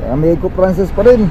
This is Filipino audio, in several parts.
Kaya may Eco Francis pa rin.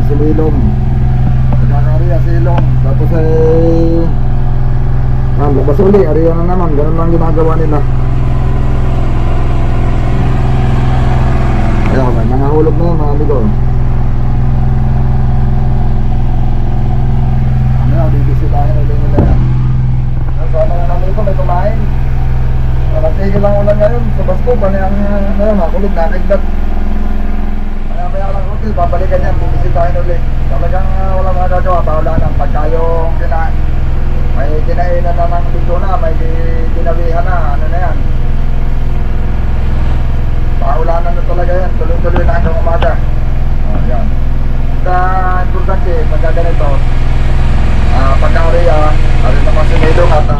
Silong, nagkakariya silong, tapos ay labas uli, ariya na naman, ganun lang ginagawa nila. Ayan, may mga hulog na yun mga amigo. Ano, bibisitahin ulit nila yan. So ano yung amigo, may kumain. Tigil lang ulan ngayon, sa basko, panayang makulog, nakigdat. Maya lang ulit, babalikan yan, bibisitahin ulit. Talagang wala mga gagawa, paulanan. Pagka yung may kinainan na ng dito na, may ginawihan na, ano na yan. Paulanan na talaga yan, tuloy-tuloy na hanggang umaga. Yan. Sa importante, pagka ganito, pagka-area, narin naman sinilong at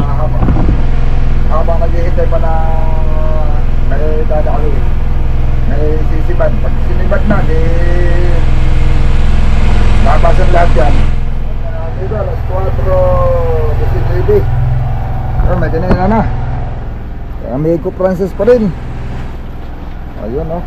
habang naghihintay pa na may dadali, may sisibad. Pag sinibad na, nakabasan lahat yan. Dito, alas 4:19. Pero may ganyan na. Kaya may Eco Francis pa rin. Ayun o.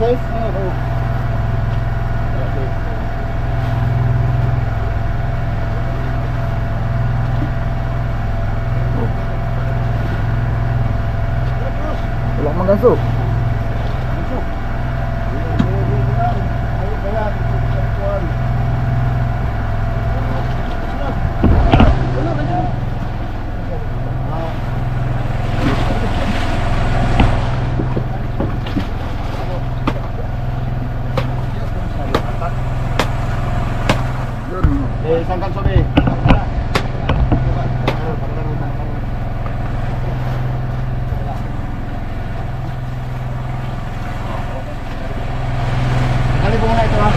Safe? Wala mang ganso. Isang kanso be. Kali po muna ito ha.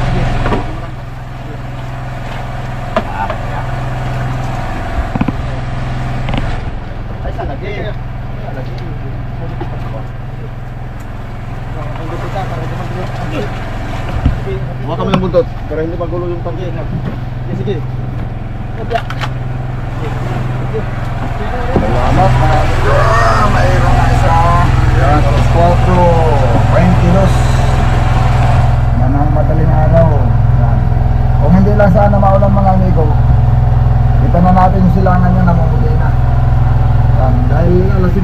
Huwag kami ng buntot para hindi magulo yung tangke. Sige. Sige. Salamat mga amigo. Mayroon na isa. Yan, alas 4, 20 kilos. Manang madaling araw. Yan. Kung hindi lang sana maulan mga amigo, kita na natin yung silangan niya namumugay na. Yan. Dahil alas 5,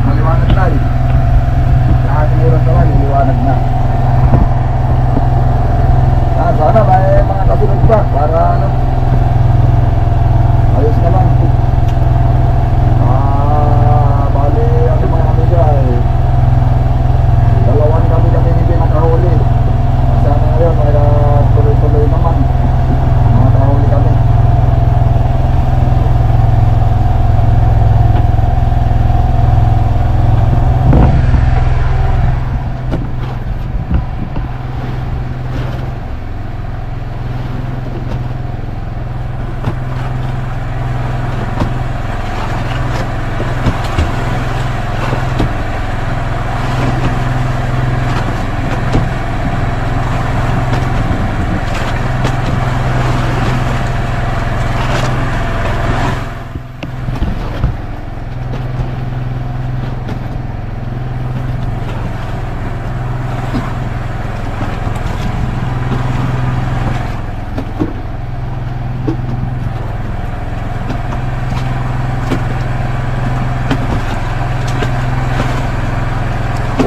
maliwanag na eh. Lahat ng oras na lang, liliwanag na. Yan, sana may mga kasunod pa para ano, ayos na lang. Bali, ang mga amigo ay dalawang kami hindi nakahuli. Sana ngayon may tuloy-tuloy naman. Nakahuli kami.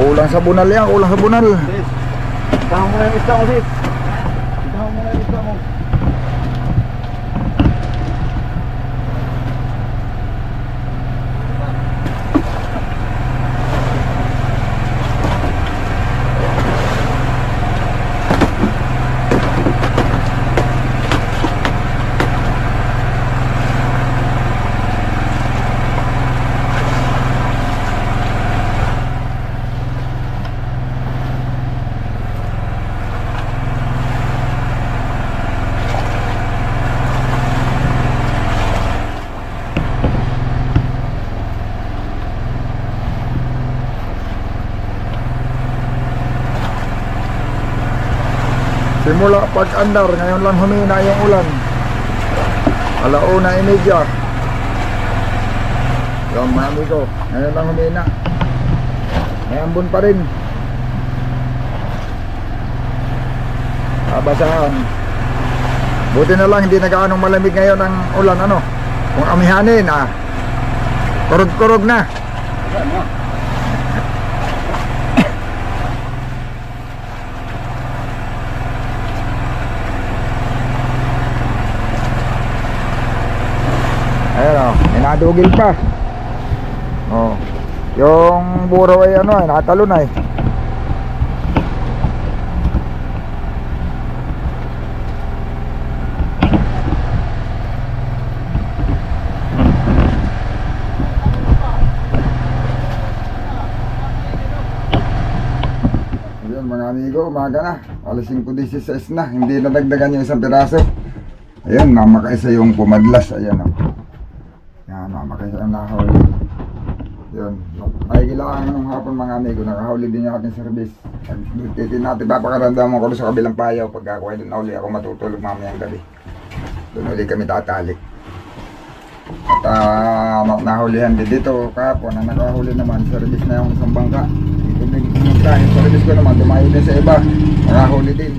Kulang sa bunal yan, kulang sa bunal. Sis, tahan mo na yung isda mo, sis. Tahan mo na yung isda mo. Simula pag-andar, ngayon lang humina yung ulan. 1:30. Yung mga amigo, ngayon lang humina. May ambon pa rin. Babasahan. Buti na lang hindi na gaanong malamig ngayon ang ulan, ano. Kung amihanin, kurog-kurog na. Ayan o, minadugil pa. Oh, yung buro ay ano, nakatalo na eh. Ayan mga amigo, umaga na. Alas 5:16 na, hindi nadagdagan yung isang piraso. Ayan, namakaisa yung pumadlas. Ayan o. Yan, makakaisa ang nakahuli. Yun, ay kailangan nung hapon mga amigo, nakahuli din yung ating service. Titin natin, papakaramdaman ko sa kabilang payaw. Pagka ako doon na uli ako matutulog mamayang gabi. Doon uli kami tatalik. At nahulihan din dito kahapon, na nakahuli naman, service na yung isang bangka. Dito din yung service ko naman, tumayo din sa iba, nakahuli din.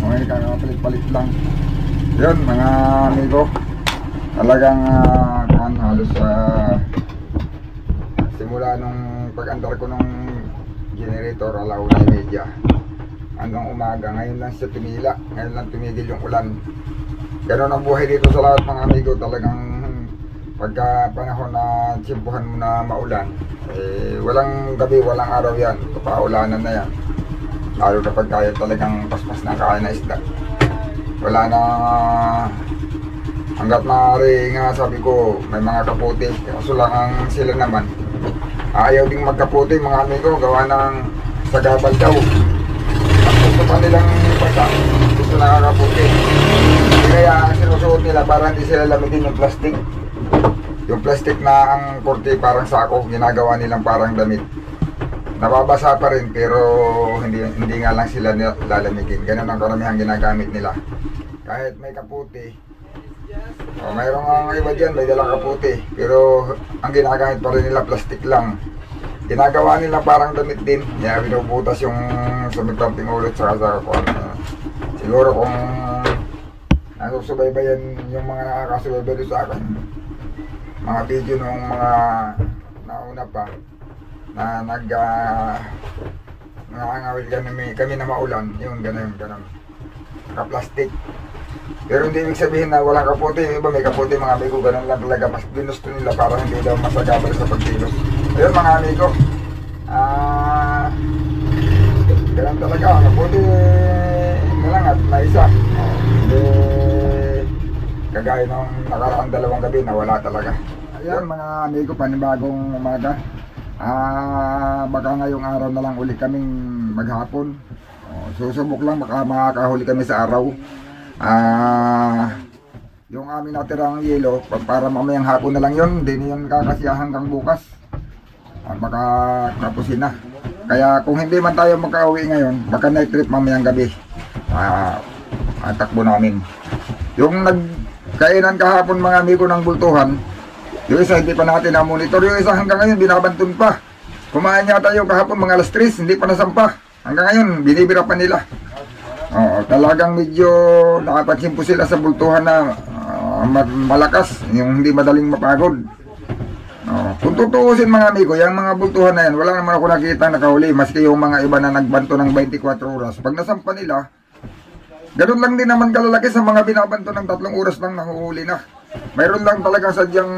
Okay, kakapalit-palit lang. Yun mga amigo, talagang halos simula nung pag-andar ko nung generator 1:30 hanggang umaga, ngayon lang siya tumila, ngayon lang tumigil yung ulan. Ganon ang buhay dito sa lahat mga amigo. Talagang pagka panahon na tsimpuhan mo na maulan, walang gabi, walang araw yan, kapaulanan na yan. Lalo na pagkaya talagang paspas na kain na isda, wala na. Hanggat maaari nga, sabi ko, may mga kaputi. Kaso lang ang sila naman, ayaw ding magkaputi mga amigo, gawa ng sagabal daw. At gusto pa nilang pagka, gusto na kakaputi. Kaya ang sinusuot nila para hindi sila lamigin yung plastic. Yung plastic na ang kurti parang sako, ginagawa nilang parang damit. nababasa pa rin pero hindi nga lang sila lalamigin. Ganun ang karamihan ginagamit nila. Kahit may kaputi, mayroong ang iba dyan, may dalang kaputi, pero ang ginagamit pa rin nila plastic lang. Ginagawa nila parang damit din, kaya binubutas yung sumiklamping ulot sa kung siguro kung nasusubaybayan yung mga nakakasubaybay sa akin, mga video nung mga nauna pa na nangangawil kami na maulan, yung ganun, naka-plastic. Pero hindi ibig sabihin na walang kaputi, yung iba may kaputi mga amigo, ganun lang talaga, mas ginusto nila para hindi daw masagabal sa pagkilos. Ayun mga amigo, ganun talaga, kaputi na lang at naisa. Hindi kagaya nung nakaraang 2 gabi na wala talaga. Ayun mga amigo, panibagong umaga. Baka ngayong araw na lang uli kaming maghapon. Susubok lang, baka makakahuli kami sa araw. Yung aming natirang yelo, para mamayang hapon na lang yun, hindi yun kakasiya hanggang bukas. Baka tapusin na. Kaya kung hindi man tayo makauwi ngayon, baka night trip mamayang gabi. Takbo namin. Yung nagkainan kahapon mga amigo ng bultuhan, yung isa hindi pa natin na-monitor, yung isa hanggang ngayon binabantun pa. Kumain yata yung kahapon mga alas 3, hindi pa nasampa. Hanggang ngayon, binibira pa nila. Talagang medyo nakapansin po sila sa bultuhan na malakas, yung hindi madaling mapagod. Kung tutuusin mga amigo, yung mga bultuhan na yan, wala naman ako nakita nakahuli, maski yung mga iba na nagbanto ng 24 oras. Pag nasampa nila, ganun lang din naman kalalaki sa mga binabanto ng 3 oras lang nahuhuli na. Mayroon lang talagang sadyang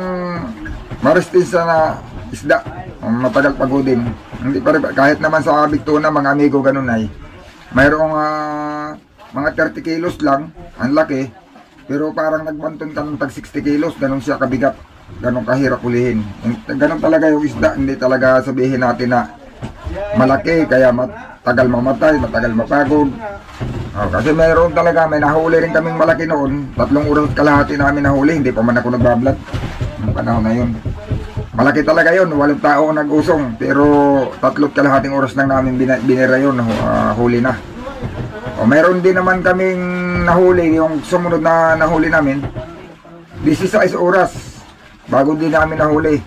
maristinsa na isda, matagal pagodin. Hindi pa rin, kahit naman sa Bigtuna mga amigo ganun ay mayroong mga 30 kilos lang, ang laki, pero parang nagbanton ka ng tag 60 kilos, ganun siya kabigat, ganun kahirap ulihin. Ganun talaga yung isda, hindi talaga sabihin natin na malaki, kaya matagal mamatay, matagal mapagod. Kasi mayroon talaga, may nahuli rin kaming malaki noon, 3 oras kalahati namin nahuli, hindi pa man ako nagbablog ng panahon na yun. Malaki talaga yun, 8 tao nag-usong, pero 3 kalahating oras lang namin binira yun, huli na. Mayroon din naman kaming nahuli, yung sumunod na nahuli namin, 16 oras, bago din namin nahuli.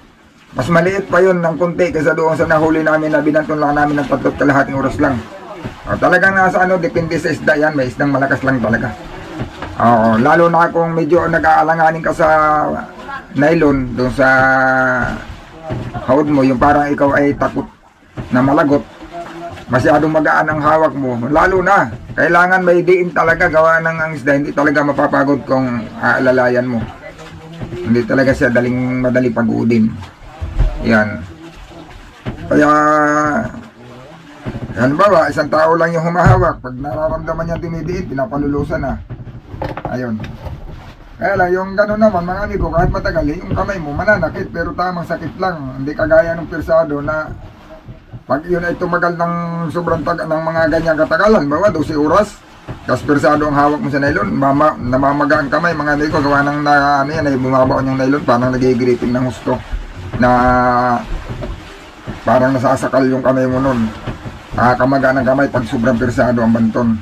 Mas maliit pa yun ng konti kaysa doon sa nahuli namin na binanton lang namin ng 3 kalahating oras lang. Talagang nasa depende sa isda yan, may isdang malakas lang talaga. Lalo na kung medyo nag-aalanganin ka sa nylon doon sa hawad mo, yung parang ikaw ay takot na malagot, masyadong magaan ang hawak mo, lalo na kailangan may diin talaga gawa ng ang isda, hindi talaga mapapagod kung aalalayan mo, hindi talaga siya madali pagudin yan. Kaya halimbawa isang tao lang yung humahawak, pag nararamdaman niya dinidiin, pinapalulusan na. Ayun. Kaya lang, yung gano'n naman, mga amigo, kahit matagal, yung kamay mo mananakit, pero tamang sakit lang. Hindi kagaya ng pirsado na pag yun ay tumagal ng sobrang ng mga ganyang katagalan, bawa 12 oras, tapos pirsado ang hawak mo sa nylon, namamaga ang kamay, mga amigo, gawa ng ay bumabaon yung nylon, parang nagigiripin ng husto, na parang nasasakal yung kamay mo nun. Kamaga ng kamay pag sobrang pirsado ang banton.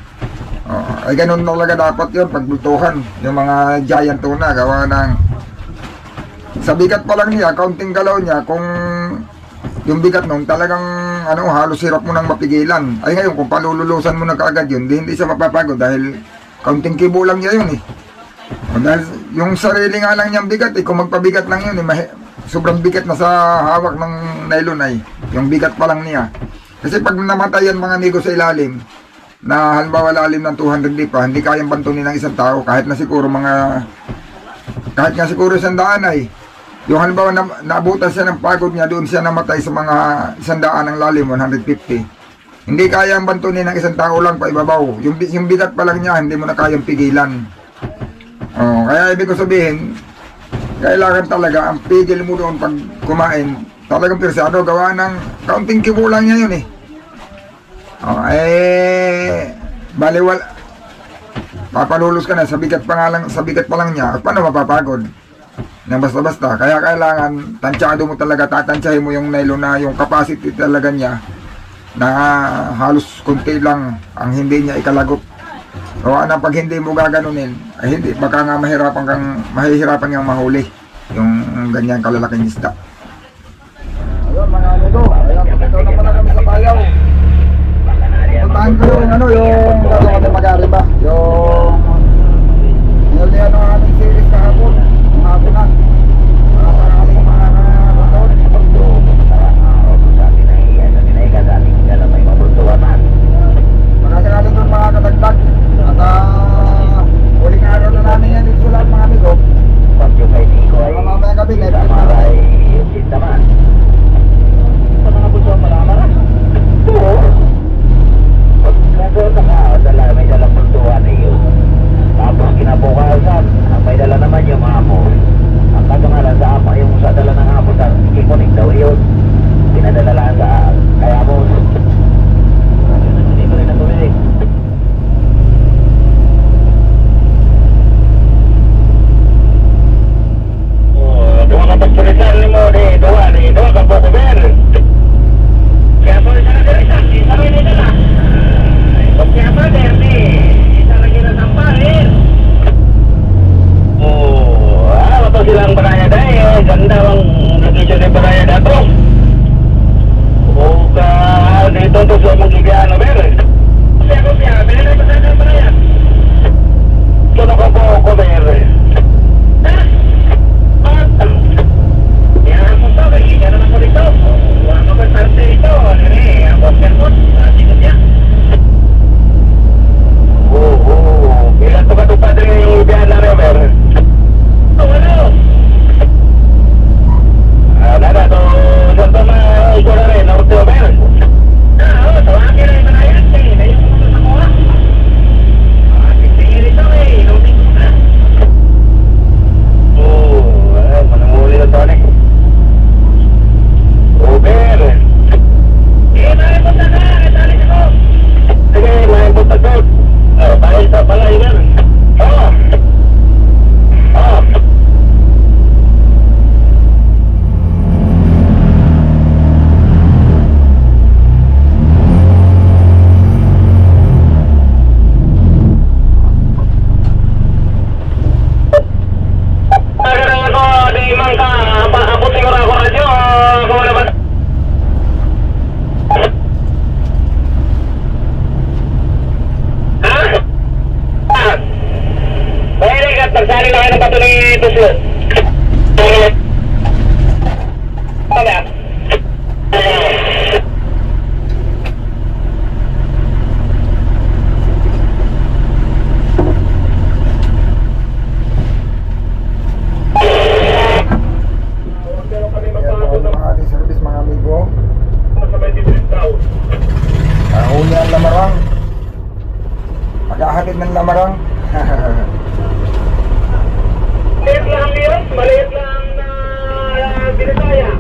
Ay ganun talaga dapat yun pagbultuhan, yung mga giant tuna gawa ng sa bigat pa lang niya, kaunting galaw niya, kung yung bigat nun talagang halos hirap mo nang mapigilan. Ay ngayon kung palululusan mo na kaagad yun, hindi siya mapapagod dahil kaunting kibo lang niya yun dahil yung sarili nga lang niyang bigat kung magpabigat lang yun sobrang bigat na sa hawak ng nylon yung bigat pa lang niya. Kasi pag namatayan mga amigo sa ilalim na halimbawa lalim ng 200 lipa, hindi kayang bantunin ng isang tao kahit nga siguro 100 yung halimbawa naabutan siya ng pagod niya, doon siya namatay sa mga 100 ng lalim, 150, hindi kayang bantunin ng isang tao lang pa ibabaw, yung bigat pa lang niya hindi mo na kayang pigilan. Kaya ibig ko sabihin, kailangan talaga ang pigil mo doon pag kumain, talagang pirsado, gawa ng kaunting kibo lang niya yun baliwal, papalulos ka na sa bigat pa lang niya, paano mapapagod na basta-basta. Kaya kailangan tansyado mo talaga, tatansyahin mo yung nylon na yung capacity talaga niya na halos konti lang ang hindi niya ikalagot. O ano, pag hindi mo gaganunin, ay hindi, baka nga mahihirapan kang mahuli yung ganyan kalalaking isda. Ayun mga amigo, ayan, ito na pala kami sa bayaw. Puntahan ko yung ano, yung bago kami mag-ariba, yung nilihan ng aming series kahapon, kahapon na. Aling mga magkakalit yung mga katagdag. At huling araw na namin yan dito lang mga amigo. Mga mamaya gabi na ito naman. May dalang puntuan na yun. Tapos kinabukasan, may dala naman yung hapon. Ang kagangalan sa apa yung sa dala ng hapon, ikiponik daw yun. Pinadala lang sa kaya mo. Hindi ko rin natuloy. Doon ka pagpurisan ni mo, doon ka po kuber. Kaya po isa na dirisan, isa rin ito na. Kaya pa, Derby, isa lagi na sampahin. Ito silang baraya dahil. Ganda ang nag-idyo ni baraya dato. Dito ito sa magigyan na meron. Kopya, meron pa sa baraya. Ito na ko meron. Yan mo ito, kaya naman ko dito. Huwag mo ba parte ito? Ako sermon, sikot niya. Ilan to katupad rin yung ibihan na rin, meron? Ano? Nada, to saan pa ikaw na rin, naurti o meron? Tawagin na yung manayan, na yung mga sa kuha. Tingin ito inutin ko na. Manamuli na ito, meron. Mahin punta ka, tali ko. Sige, mahin punta ko. Tayo sa palay meron. Nagsali lang kayo ng bato ni Tuslo. Tama. Mga ating service mga amigo. Huli ang lamarang. Maghahatid ng lamarang. Maliit lang yun, maliit lang na binitaya.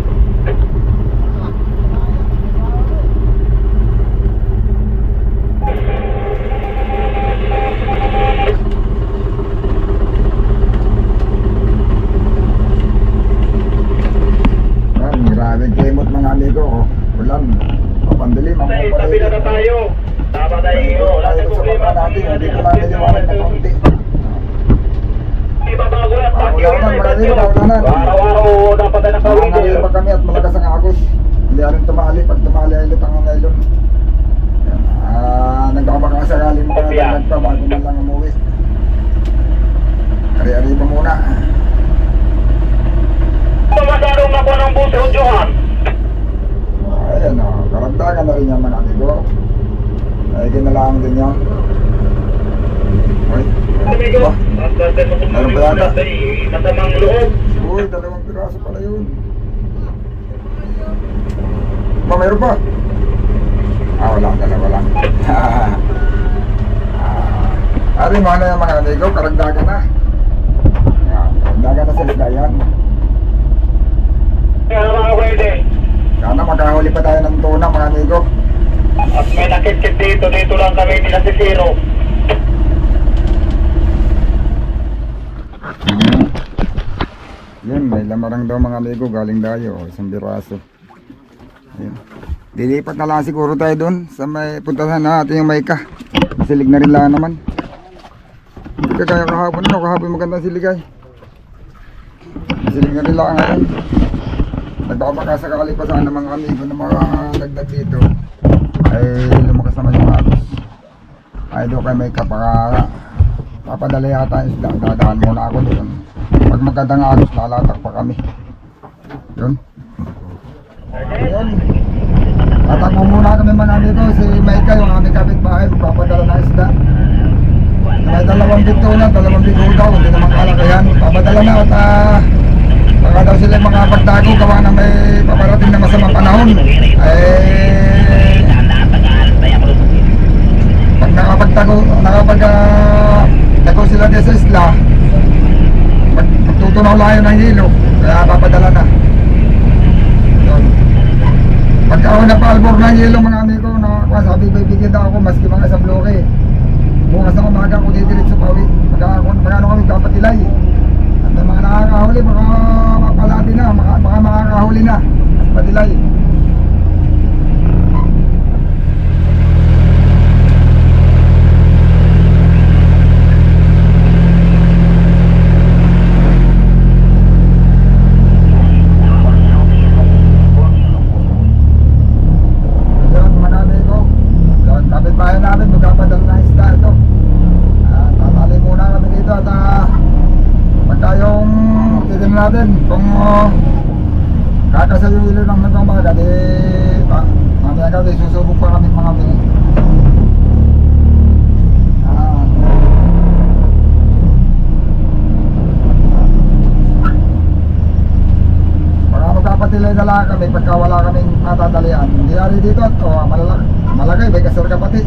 Maraming kemot mga amigo. Ulan. Papandilim. Sabi na tayo. Tama tayo. Wala sa problema. Hindi ko lang niliwanag na konti. Araw-araw dapat na nakawin. Nakawin pa kami at malakas ang agos. Hindi rin tumali. Pag tumali ay lutang ang ngayon. Nagkakasakaling mga dalag pa bago man lang umuwi. Ari-ari pa muna. Masyadong ako ng buso, Johan. Ayan o. Karagdagan na rin yan mga amigo. Ay kinalangan din yan. Uy. Meron pa yata? Masamang loob. Uy, 2 piraso pala yun. Meron pa? Wala, 2 lang. Ari mo na yung mga amigo, karagdagan na. Karagdagan na sa ligayan. Kaya mga pwede. Sana makahuli pa tayo ng tuna mga amigo. At may nakikit dito lang kami, hindi na si Zero. Yun, may lamarang daw mga amigo, galing dayo, 1 piraso. Ayun. Dilipat na lang siguro tayo doon sa may puntahan natin yung Mayka. Silig na rin lang naman. Hindi ka kaya kahapon ano, kahapon magandang siligay. Silig na rin lang ngayon. Nagbabakasakali pa sana mga amigo na mga dagdag dito. Ay lumakas naman yung agos. Ay doon kay Mayka para papadala yata yung isda. Dadaan muna ako doon. Pag magandang agos lalatak pa kami. Yun. Ayun. Tatakbo muna kami mga amigo. Si Mayka yung aming kapitbahay papadala ng isda. May 2 bito na, 2 bito daw. Hindi naman kalakayan. Papadala na at baka daw sila yung mga pagtago gawa na may paparating na masamang panahon. Pag nakapagtago sila din sa isla, magtutunaw lang yun ng hilo, kaya papadala na. Yun. Pagka ako napaalbor ng hilo mga amigo, sabi bibigyan daw ako maski mga isang bloke. Bukas na umaga ako didiretso pa uwi. Magkano kami papatilay. At may mga nakakahuli, baka mapalati na, baka makakahuli na. Patilay. Yan, marami ko. Yan, kapit-bahay namin, magpapadala na isda ito. Tatali muna kami dito at pagka yung titin natin kung kakasa yung ilo ng nagong mga di mamaya kami susubok pa kami mga pili. Pagka magpapatilay na lang kami pagka wala kaming natatalian. Hindi ari dito at malagay may kasar ka pati.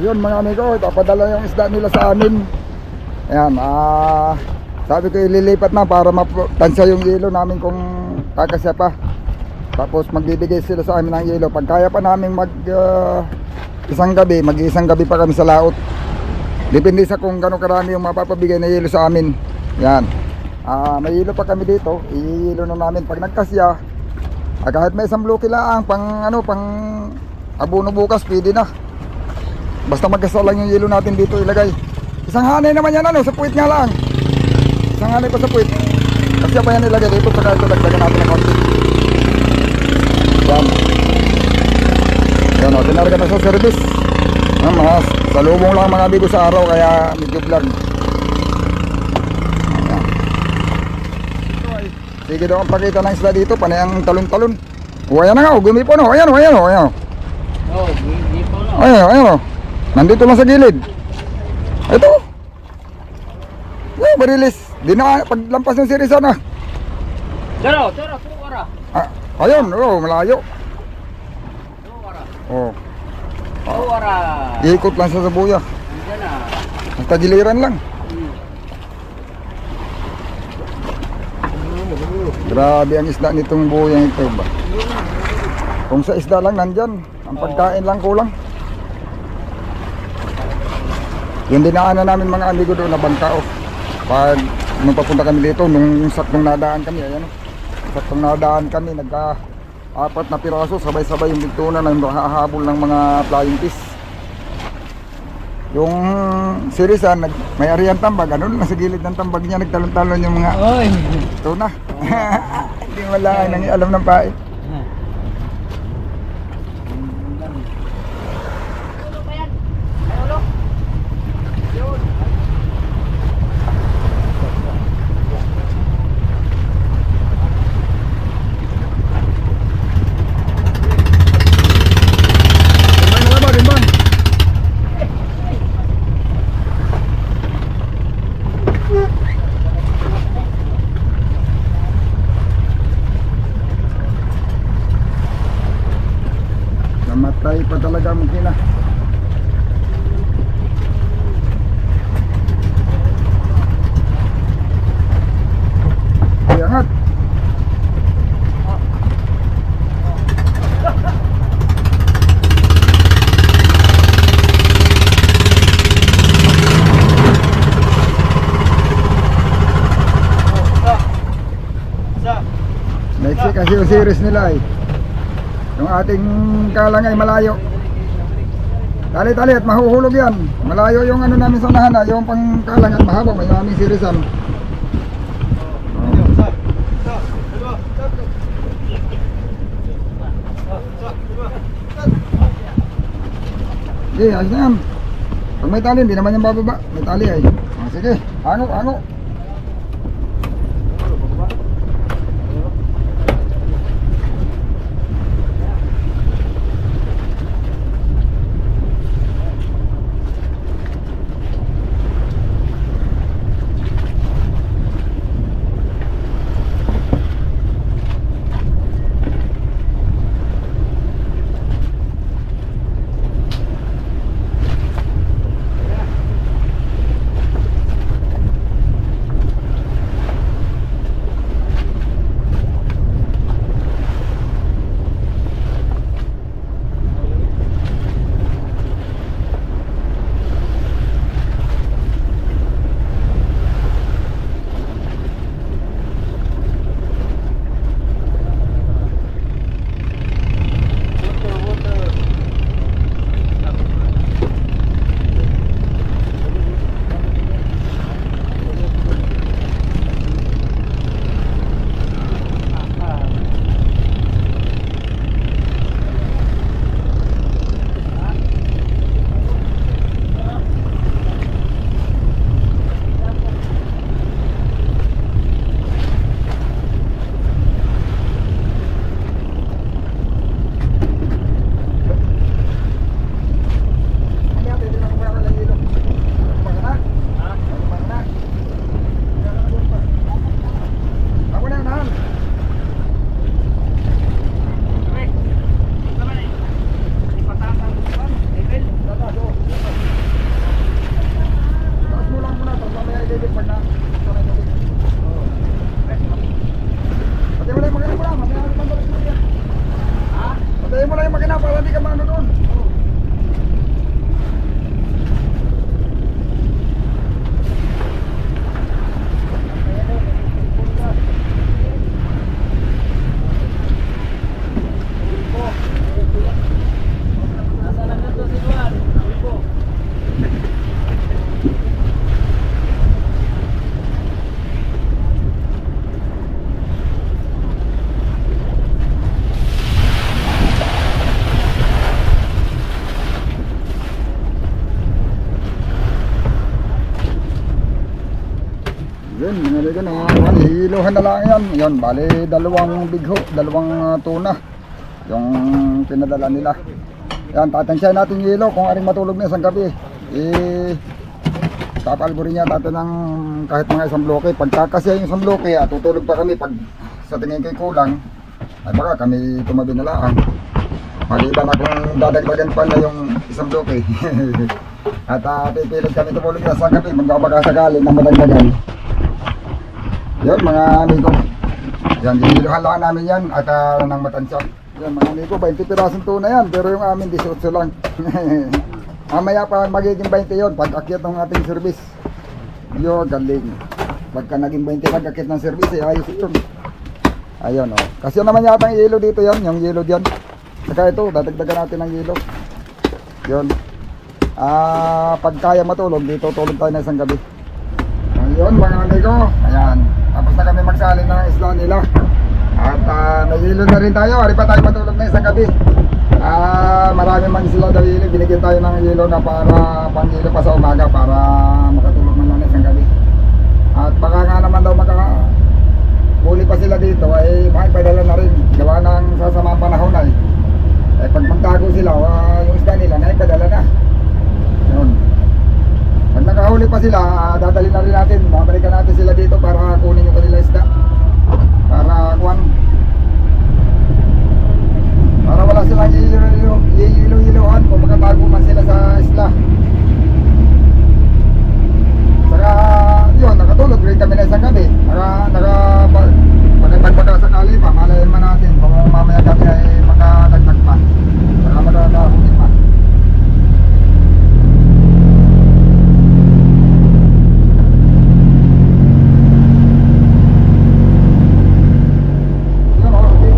Yun mga amigo, ipapadala yung isda nila sa amin. Ayan, sabi ko ililipat na para matansya yung yelo namin kung kakasya pa. Tapos magbibigay sila sa amin ng yelo. Pag kaya pa namin isang gabi pa kami sa laot. Depende sa kung gano'ng karami yung mapapabigay na yelo sa amin. Yan, may yelo pa kami dito, iyelo na namin pag nagkasya. Kahit may isang bloke lang, pang abono bukas pwede na. Basta magkasal lang yung yelo natin dito ilagay. Isang hanay naman yan sa puwit nga lang. Isang hanay pa sa puwit. Kasi pa yan ilagay dito, saka ito dagdagan natin ng konti. Yan. Yan o, tinarga na sa service. Mga salubong lang mga amigo sa araw, kaya medyo vlog. Yan. Sige daw ang pakita ng isla dito, panay ang talon-talon. O ayan na nga, gumipo no, ayan o. Oh, gipo no. Ayan o. Nandito lang sa gilid. Ito. Barilis. Di na paglampas ng sirisan na. Tara, wara. Ayun, malayo. Wara. Wara. Iikot lang sa buya. Diyan na. Ang tagiliran lang. Grabe ang isda nitong buyang ito ba. Kung sa isda lang nandyan, ang pagkain lang kulang. Yung dinaanan namin mga amigo doon na Bangkao. Pag nung papunta kami dito, nung saktong nadaan kami, ayan o. Saktong nadaan kami, nagka-4 na piraso, sabay-sabay yung bigtuna na hahabol ng mga flying fish. Yung sirisan, may ariyan tambag, ano nasa gilid ng tambag niya, nagtalon-talon yung mga tuna. Hindi wala nang alam ng pae. talaga ang makina. Iangat. Next kasi yung series nila eh. Yung ating kalang ay malayo. Tali-tali at mahuhulog yan. Malayo yung ano namin sa unahan, yung pang kalang at mahaba. May aming seriesan. Sige, ayos na yan. Pag may tali, hindi naman yung bababa. May tali ay. Sige, hango. Yun, mga liga na hihiluhan na lang yan. Yun, bali dalawang bigho, dalawang tuna yung pinadala nila. Yan, tatansyahin natin yung hilo kung aring matulog na isang gabi. Tapalbo rin natin ng kahit mga isang bloke. Pagkakasya yung isang bloke, tutulog pa kami. Pag sa tingin ko'y kulang, ay baka kami tumabi na lang. Maliban na kung dadagdagan pa na yung isang bloke. At pipilit kami tumulog na isang gabi. Magkabagakasakali na madagdagan. Yun mga amigo. Yan, hihiluhan lang namin yan at ng matansya. Yan mga amigo, 20 pirasong tuna yan. Pero yung amin 18 lang. Mamaya pa magiging 20 yun pag akyat ng ating service. Yo, galing. Pagka naging 20 pag akyat ng service, ayos ito. Ayun o. Kasi naman yata ang yelo dito yan. Yung yelo dyan. Saka ito, dadagdagan natin ng yelo. Yun. Pag kaya matulog, dito tulog tayo na isang gabi. Ayun mga amigo. Ayan. Tapos na kami magsali ng isla nila. At may hilo na rin tayo. Ari pa tayo matulog na isang gabi. Marami man sila daw hilo. Binigyan tayo ng hilo na para panghilo pa sa umaga para makatulog man lang isang gabi. At baka nga naman daw makahuli pa sila dito ay makipadala na rin. Gawa ng sasama panahon ay. Pag magtago sila, yung isda nila naipadala na. Yun. Pag nakahuli pa sila, dadali na rin natin. Babalikan natin sila dito para kunin yung kanila isda. Para Para wala silang iilo-ilohan kung makatago man sila sa isla. Saka yun, nakatulog rin kami na isang gabi. Pagkakasakali sakali pa, malayan man natin kung mamaya kami ay makadagdag pa. Saka makakahuli pa. Yun, okay.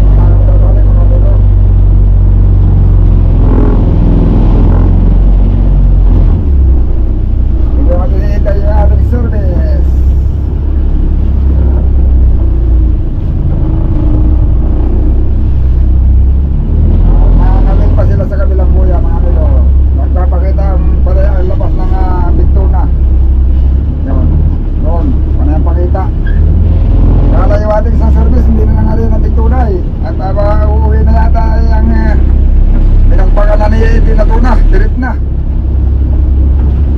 Hindi natin hinihintay yung ating service. Nakakabit pa sila sa kabilang buya mga amigo. Magpapakita ang labas ng bintuna. Yun, doon, panayang pakita. Kala yung ating isang service, hindi na nga rin ang bintuna eh. At uuwi na yata ang pinagpakalan ni Tinatuna, dirit na.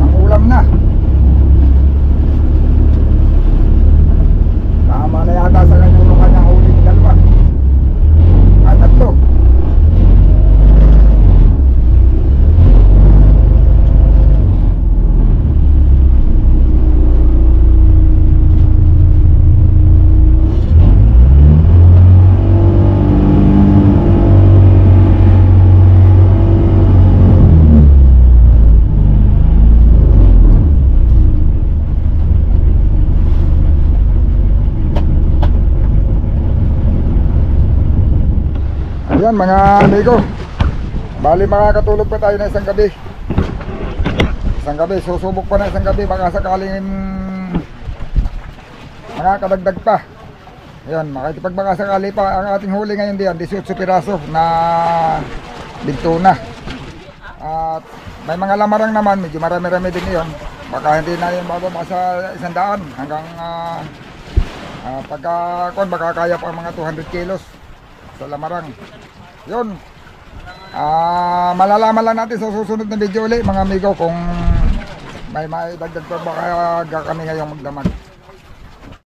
Ang ulam na. Tama na yata sa kanyang huling dalawa. At tatlo. Ayan mga amigo, bali makakatulog pa tayo na isang gabi. Susubok pa na isang gabi, baka sakaling makakadagdag pa. Ayan, baka sakali pa ang ating huli ngayon diyan, 18 piraso na bintuna. At may mga lamarang naman, medyo marami-rami din yun. Baka hindi na yun bababa sa 100 hanggang baka kaya pa mga 200 kilos sa lamarang. Yun, malalaman lang natin sa susunod na video ulit mga amigo kung may maidagdag pa baka kami ngayong magdamag.